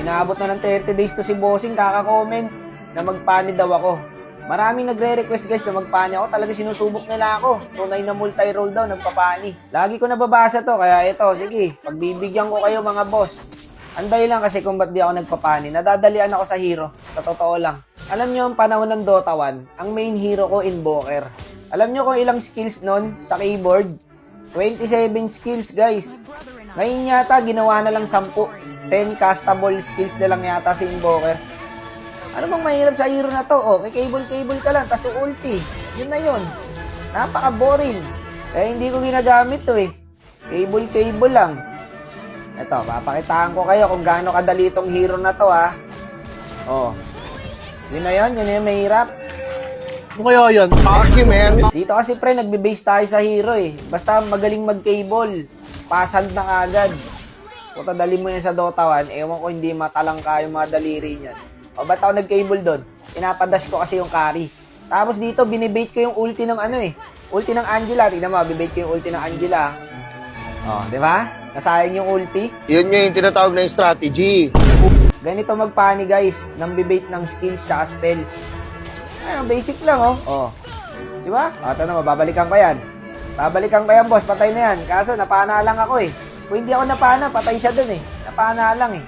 Inaabot na ng 30 days to si Bossing kaka-comment na magpani daw ako. Maraming nagre-request guys na magpani ako. Talaga sinusubok nila ako. Tunay na multi-roll daw, nagpapani. Lagi ko nababasa to, kaya ito, sige, pagbibigyan ko kayo mga boss. Anday lang kasi kung ba't di ako nagpapani. Nadadalian ako sa hero. Sa totoo lang. Alam nyo, ang panahon ng Dota 1, ang main hero ko, Invoker. Alam nyo kung ilang skills nun sa keyboard? 27 skills guys. Ngayon yata, ginawa na lang 10. 10 castable skills na lang yata si Invoker. Ano bang mahirap sa hero na to? Oh, cable ka lang, tas ulti. Yun na yun. Napaka-boring. Eh, hindi ko ginagamit to eh. Cable lang. Ito, papakitaan ko kayo kung gaano kadali itong hero na to ha. Oh. Yun na yun mahirap. Ano kaya yan? Aki, man. Dito kasi pre, nagbe-base tayo sa hero eh. Basta magaling mag-cable. Pasand na agad. Kung tadali mo yan sa Dota 1, ewan ko hindi matalang kayo mga daliri niyan. O ba't ako nag-cable doon? Pinapadash ko kasi yung carry. Tapos dito, binibait ko yung ulti ng ano eh. Ulti ng Angela. Tignan mo, bibait ko yung ulti ng Angela. O, di ba? Nasayang yung ulti. Yun nga yung tinatawag na yung strategy. Ganito magpani guys, nang bibait ng skills tsaka spells. Ayun, basic lang oh. O, di ba? O, ito naman, babalikan ko yan. Babalikan ko yan boss, patay na yan. Kaso, napana lang ako eh. Kung hindi ako napana, patay siya dun eh. Napana lang eh.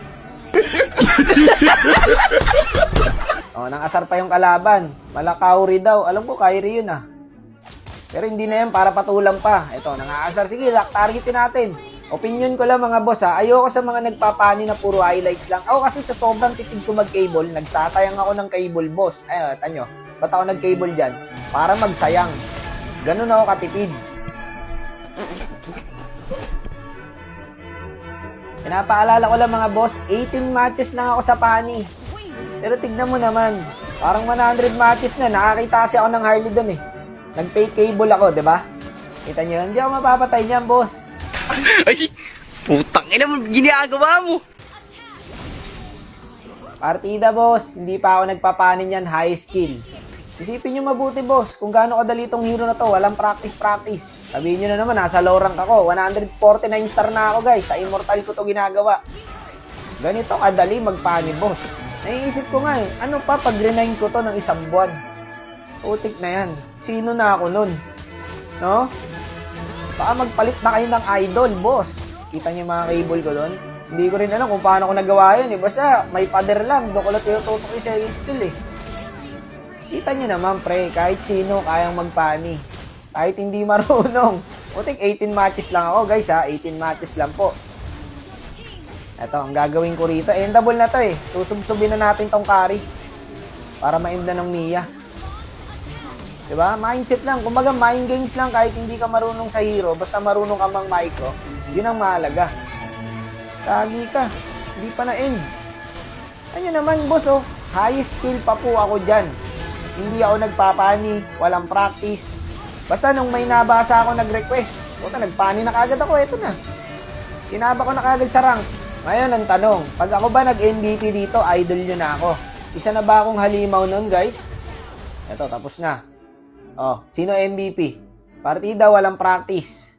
Oh, nang-asar pa yung kalaban. Malakauri daw. Alam ko, Kyrie yun ah. Pero hindi na yan para patulang pa. Ito, nang-aasar. Sige, targetin natin. Opinion ko lang mga boss ha. Ayoko sa mga nagpapani na puro highlights lang. Ako kasi sa sobrang tipid ko mag-cable, nagsasayang ako ng cable boss. Ay, tanyo. Ba't ako nag-cable dyan? Para magsayang. Ganun ako katipid. Pinapaalala ko lang mga boss, 18 matches lang ako sa pani. Pero tignan mo naman, parang 100 matches na. Nakakita kasi ako ng Harley doon eh. Nag-fake cable ako, di ba? Kita nyo, hindi ako mapapatay niyan, boss. Ay, putang ina mo, ginagawa mo. Partida, boss. Hindi pa ako nagpapani niyan, high skill. Isipin nyo mabuti, boss, kung gaano kadali tong hero na to. Walang practice. Sabihin nyo na naman, nasa low rank ako. 149 star na ako, guys. Sa immortal ko to ginagawa. Ganito kadali magpani, boss. Naiisip ko nga eh, ano pa pag resign ko to ng isang buwan? Utik na yan. Sino na ako nun? No? Baka magpalit na kayo ng idol, boss. Kita niyo mga cable ko doon? Hindi ko rin alam kung paano ko nagawa yun eh. Basta may pader lang. Doon ko lang tinututok yung selling skill eh. Kita nyo naman pre, kahit sino kayang magpani. Kahit hindi marunong. Utik, 18 matches lang ako guys ha. 18 matches lang po. Eto, ang gagawin ko rito. Endable na to eh. Susubsubin na natin tong carry. Para ma-end na ng Mia. Diba? Mindset lang. Kumbaga, mind games lang kahit hindi ka marunong sa hero. Basta marunong ka mang micro. Yun ang mahalaga. Lagi ka. Hindi pa na-end. Ano naman boss oh. High skill pa po ako dyan. Hindi ako nagpapani. Walang practice. Basta nung may nabasa ako nag-request. Puta, nagpani na kagad ako. Eto na. Sinaba ko na kagad sa rank. Ngayon ang tanong, pag ako ba nag-MVP dito, idol nyo na ako. Isa na ba akong halimaw nun, guys? Eto, tapos na. Oh, sino MVP? Partida, walang practice.